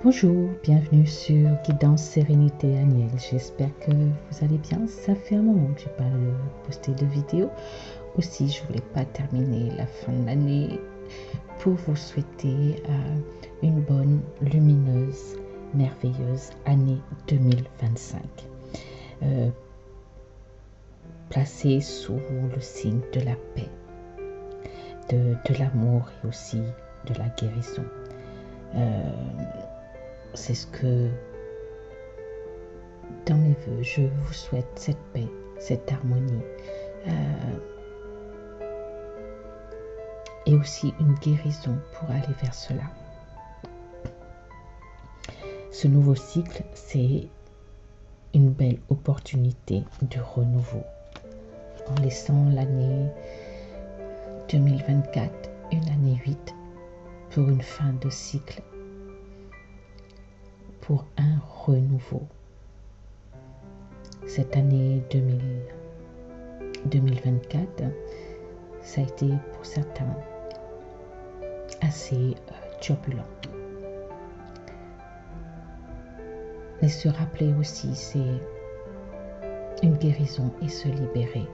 Bonjour, bienvenue sur Guidance Sérénité Agnelle. J'espère que vous allez bien. Ça fait un moment que je n'ai pas posté de vidéo. Aussi, je ne voulais pas terminer la fin de l'année pour vous souhaiter une bonne, lumineuse, merveilleuse année 2025. Placée sous le signe de la paix, de l'amour et aussi de la guérison. C'est ce que, dans mes voeux, je vous souhaite cette paix, cette harmonie et aussi une guérison pour aller vers cela. Ce nouveau cycle, c'est une belle opportunité de renouveau. En laissant l'année 2024, une année 8, pour une fin de cycle, pour un renouveau. Cette année 2024, ça a été pour certains assez turbulent. Mais se rappeler aussi, c'est une guérison et se libérer.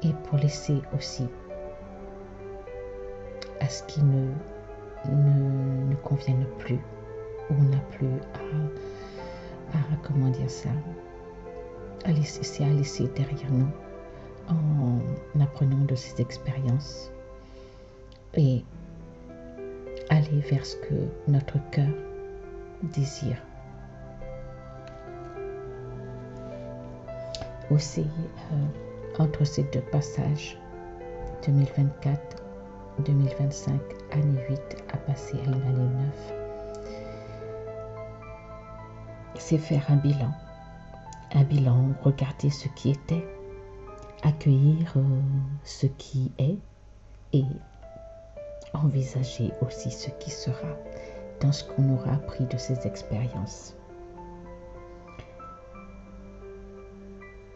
Et pour laisser aussi à ce qui ne convienne plus, où on n'a plus comment dire ça, à laisser derrière nous en apprenant de ces expériences et aller vers ce que notre cœur désire. Aussi, entre ces deux passages, 2024-2025, année 8 à passer à une année 9, c'est faire un bilan, regarder ce qui était, accueillir ce qui est et envisager aussi ce qui sera dans ce qu'on aura appris de ces expériences.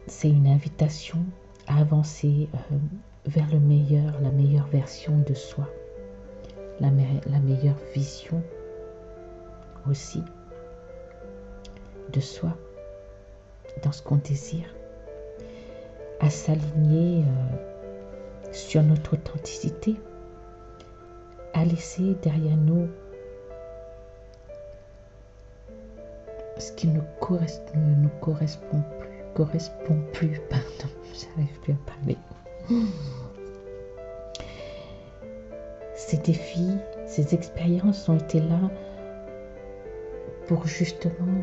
C'est une invitation à avancer vers la meilleure version de soi, la meilleure vision aussi de soi, dans ce qu'on désire, à s'aligner sur notre authenticité, à laisser derrière nous ce qui ne nous correspond plus, pardon, j'arrive plus à parler. Ces défis, ces expériences ont été là pour justement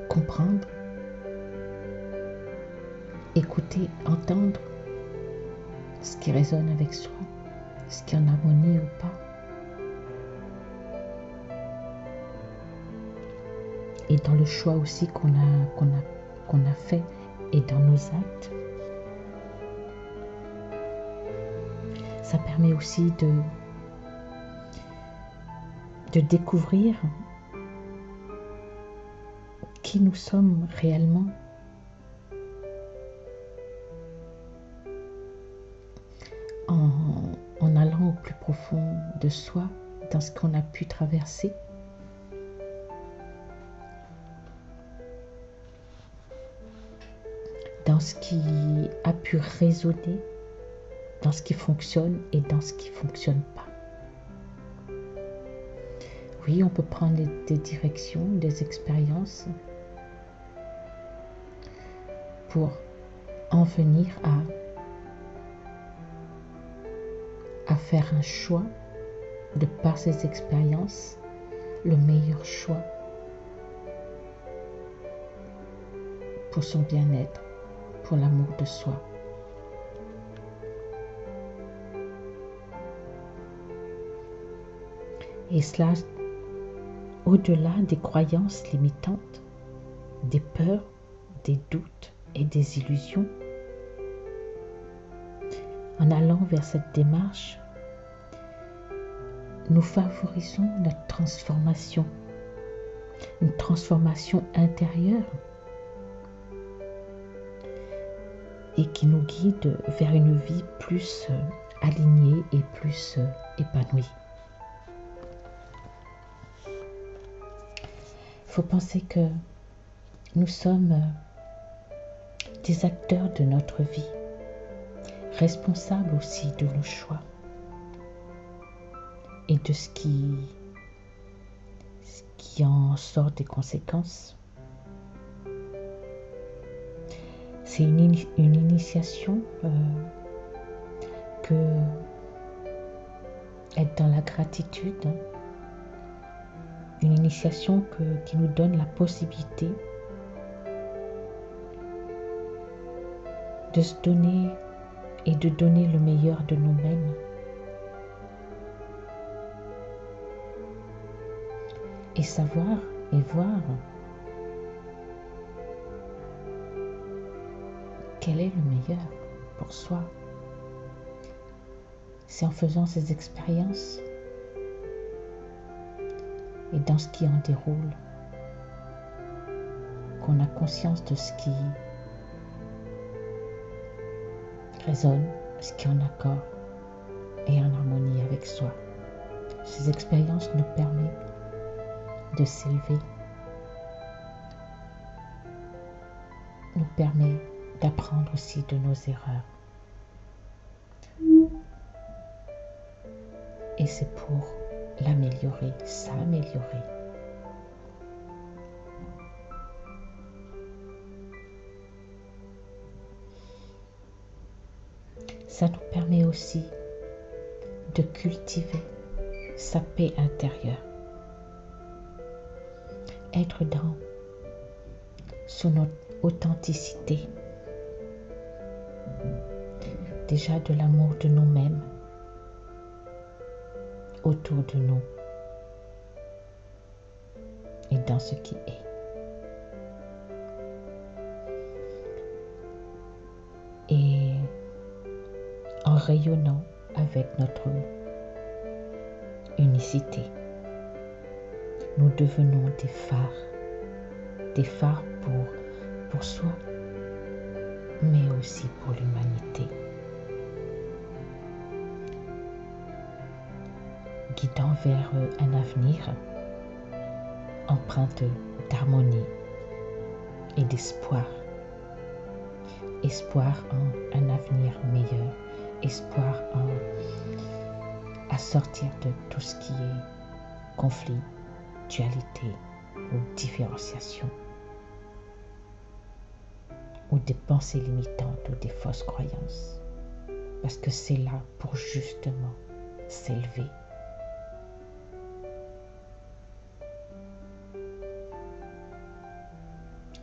comprendre, écouter, entendre ce qui résonne avec soi, ce qui est en harmonie ou pas. Et dans le choix aussi qu'on a fait et dans nos actes, ça permet aussi de découvrir qui nous sommes réellement. En allant au plus profond de soi, dans ce qu'on a pu traverser. Dans ce qui a pu résonner, dans ce qui fonctionne et dans ce qui ne fonctionne pas. Oui, on peut prendre des directions, des expériences pour en venir à faire un choix de par ces expériences, le meilleur choix pour son bien-être, pour l'amour de soi. Et cela, au-delà des croyances limitantes, des peurs, des doutes et des illusions. En allant vers cette démarche, nous favorisons notre transformation, une transformation intérieure et qui nous guide vers une vie plus alignée et plus épanouie. faut penser que nous sommes des acteurs de notre vie, responsables aussi de nos choix et de ce qui en sort des conséquences. C'est une initiation que être dans la gratitude, une initiation qui nous donne la possibilité de se donner et de donner le meilleur de nous-mêmes. Et savoir et voir quel est le meilleur pour soi. C'est en faisant ces expériences et dans ce qui en déroule qu'on a conscience de ce qui résonne, ce qui est en accord et en harmonie avec soi. Ces expériences nous permettent de s'élever, nous permet d'apprendre aussi de nos erreurs. Et c'est pour l'améliorer, s'améliorer. Ça nous permet aussi de cultiver sa paix intérieure. Être sous notre authenticité. Déjà de l'amour de nous-mêmes autour de nous et dans ce qui est. Et en rayonnant avec notre unicité, nous devenons des phares pour soi, mais aussi pour l'humanité. Guidant vers un avenir empreinte d'harmonie et d'espoir. Espoir en un avenir meilleur, espoir à sortir de tout ce qui est conflit, dualité ou différenciation, ou des pensées limitantes ou des fausses croyances, parce que c'est là pour justement s'élever.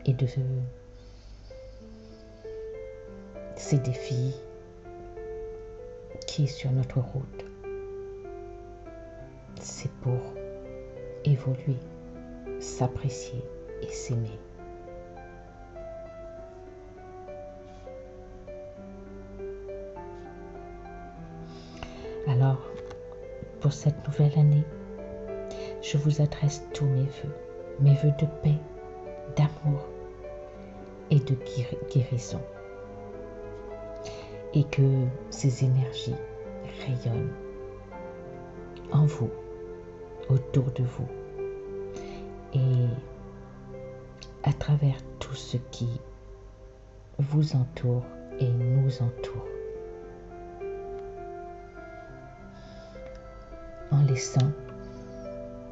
Et de ces défis qui est sur notre route, c'est pour évoluer, s'apprécier et s'aimer. Alors, pour cette nouvelle année, je vous adresse tous mes vœux de paix, d'amour et de guérison. Et que ces énergies rayonnent en vous, autour de vous et à travers tout ce qui vous entoure et nous entoure. En laissant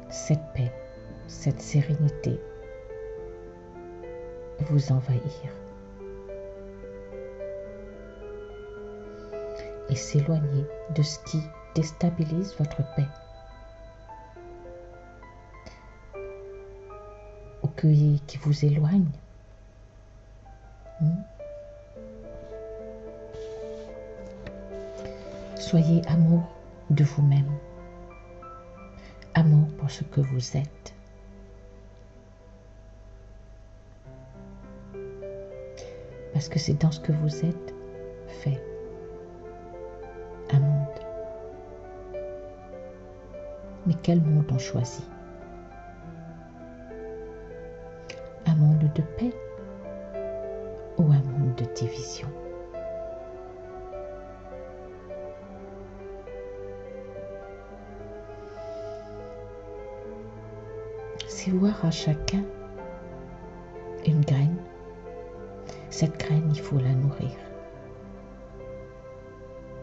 cette paix, cette sérénité vous envahir et s'éloigner de ce qui déstabilise votre paix ou qui vous éloigne. Soyez amour de vous-même, amour pour ce que vous êtes. Parce que c'est dans ce que vous êtes fait un monde. Mais quel monde on choisit? Un monde de paix ou un monde de division? laissez voir à chacun une graine. Cette graine, il faut la nourrir.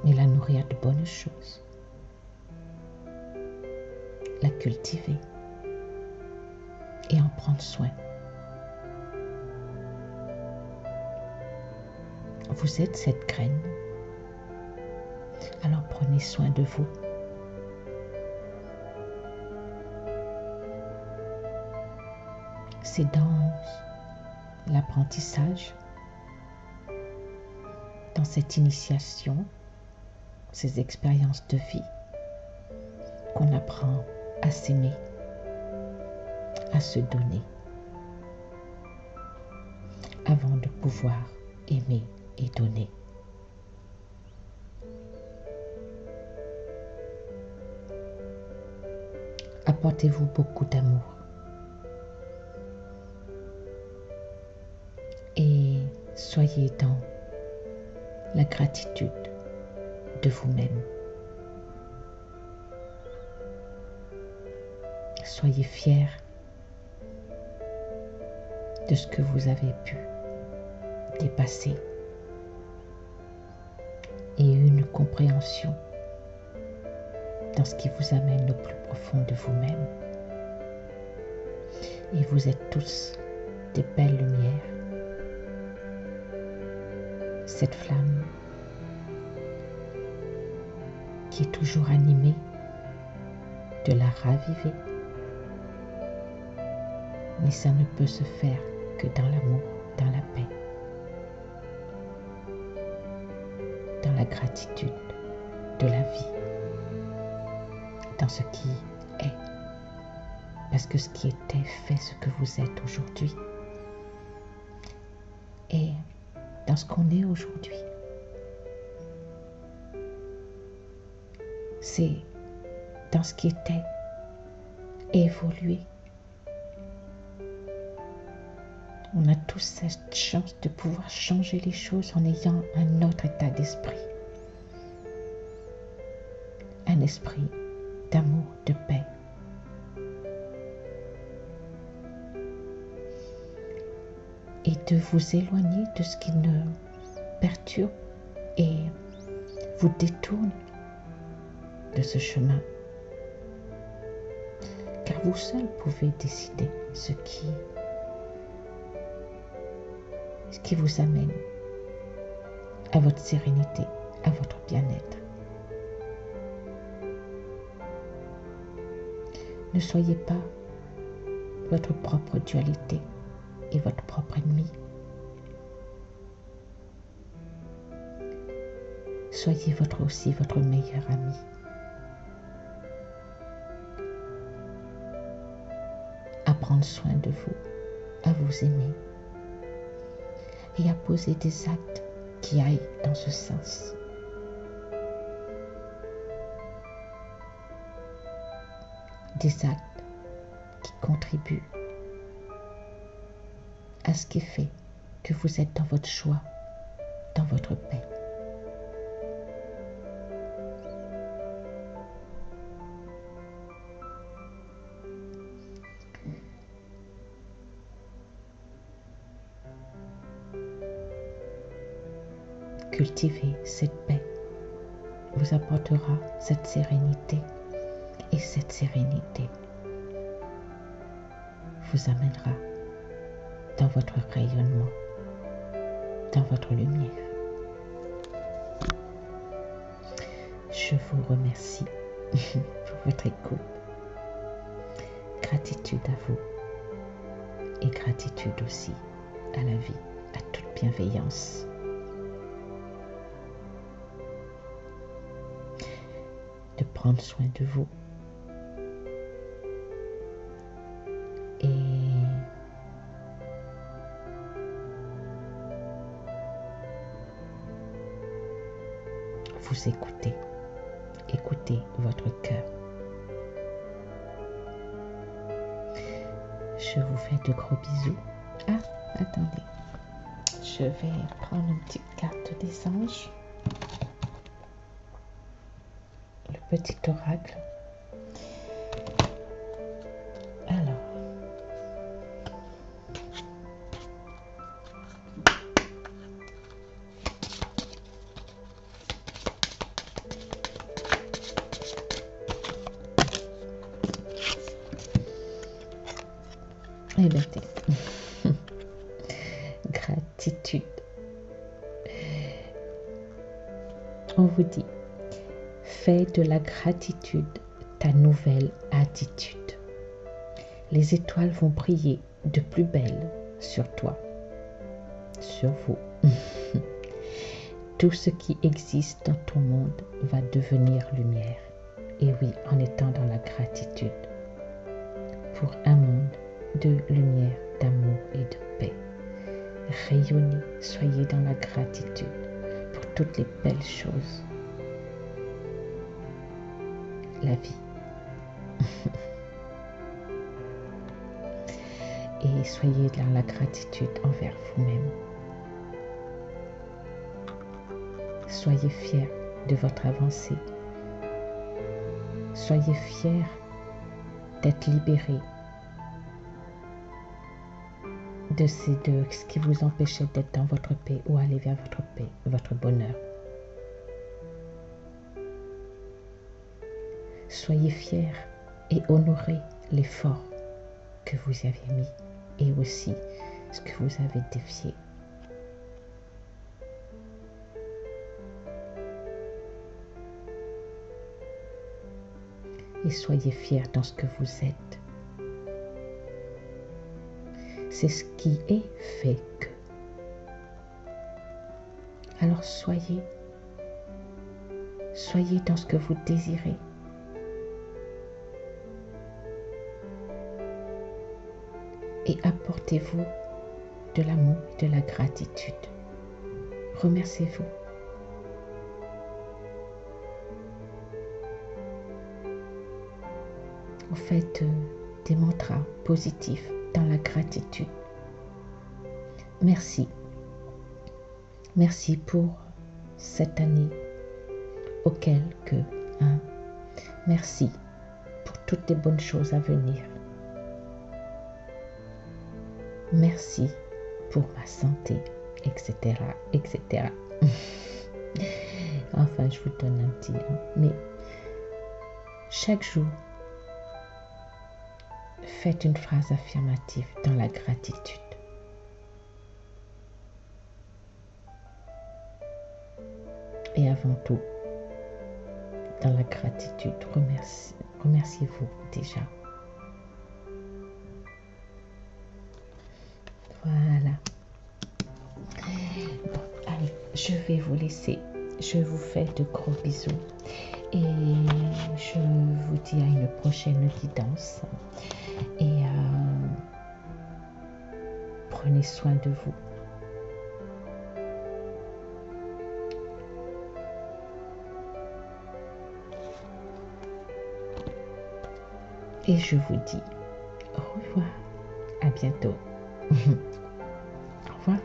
Mais la nourrir de bonnes choses. La cultiver. Et en prendre soin. Vous êtes cette graine. Alors prenez soin de vous. C'est dans l'apprentissage, dans cette initiation, ces expériences de vie, qu'on apprend à s'aimer, à se donner, avant de pouvoir aimer et donner. Apportez-vous beaucoup d'amour. Et soyez dans la gratitude de vous-même. Soyez fiers de ce que vous avez pu dépasser et une compréhension dans ce qui vous amène au plus profond de vous-même. Et vous êtes tous des belles lumières. Cette flamme qui est toujours animée, de la raviver. Mais ça ne peut se faire que dans l'amour, dans la paix, dans la gratitude de la vie, dans ce qui est. Parce que ce qui était fait ce que vous êtes aujourd'hui. Et dans ce qu'on est aujourd'hui. C'est dans ce qui était évolué. On a tous cette chance de pouvoir changer les choses en ayant un autre état d'esprit. Un esprit d'amour, de paix. Et de vous éloigner de ce qui ne perturbe et vous détourne de ce chemin. Car vous seul pouvez décider ce qui vous amène à votre sérénité, à votre bien-être. Ne soyez pas votre propre dualité et votre propre ennemi. Soyez aussi votre meilleur ami. À prendre soin de vous, à vous aimer et à poser des actes qui aillent dans ce sens. Des actes qui contribuent à ce qui fait que vous êtes dans votre joie, dans votre paix. Cultiver cette paix vous apportera cette sérénité et cette sérénité vous amènera dans votre rayonnement, dans votre lumière. Je vous remercie pour votre écoute. Gratitude à vous et gratitude aussi à la vie, à toute bienveillance. De prendre soin de vous et vous écoutez votre cœur. Je vous fais de gros bisous. Ah, attendez, je vais prendre une petite carte des anges. Le petit oracle. Alors, Eh bien, gratitude. On vous dit, fais de la gratitude ta nouvelle attitude. Les étoiles vont briller de plus belle sur toi, sur vous. Tout ce qui existe dans ton monde va devenir lumière. Et oui, en étant dans la gratitude pour un monde de lumière, d'amour et de paix. Rayonnez, soyez dans la gratitude pour toutes les belles choses. La vie. Et soyez dans la gratitude envers vous-même. Soyez fiers de votre avancée. Soyez fiers d'être libérés de ce qui vous empêchait d'être dans votre paix ou aller vers votre paix, votre bonheur. Soyez fiers et honorez l'effort que vous avez mis et aussi ce que vous avez défié. Et soyez fiers dans ce que vous êtes. C'est ce qui est fait que. Alors soyez dans ce que vous désirez. Et apportez-vous de l'amour et de la gratitude. Remerciez-vous. Faites des mantras positifs dans la gratitude. Merci. Merci pour cette année auquel que. Merci pour toutes les bonnes choses à venir. Merci pour ma santé, etc., etc. Enfin, je vous donne un petit. Mais chaque jour, faites une phrase affirmative dans la gratitude. Et avant tout, dans la gratitude, remerciez-vous déjà. Voilà. Bon, allez, je vais vous laisser. Je vous fais de gros bisous. Et je vous dis à une prochaine guidance. Et prenez soin de vous. Et je vous dis au revoir. À bientôt. Au revoir.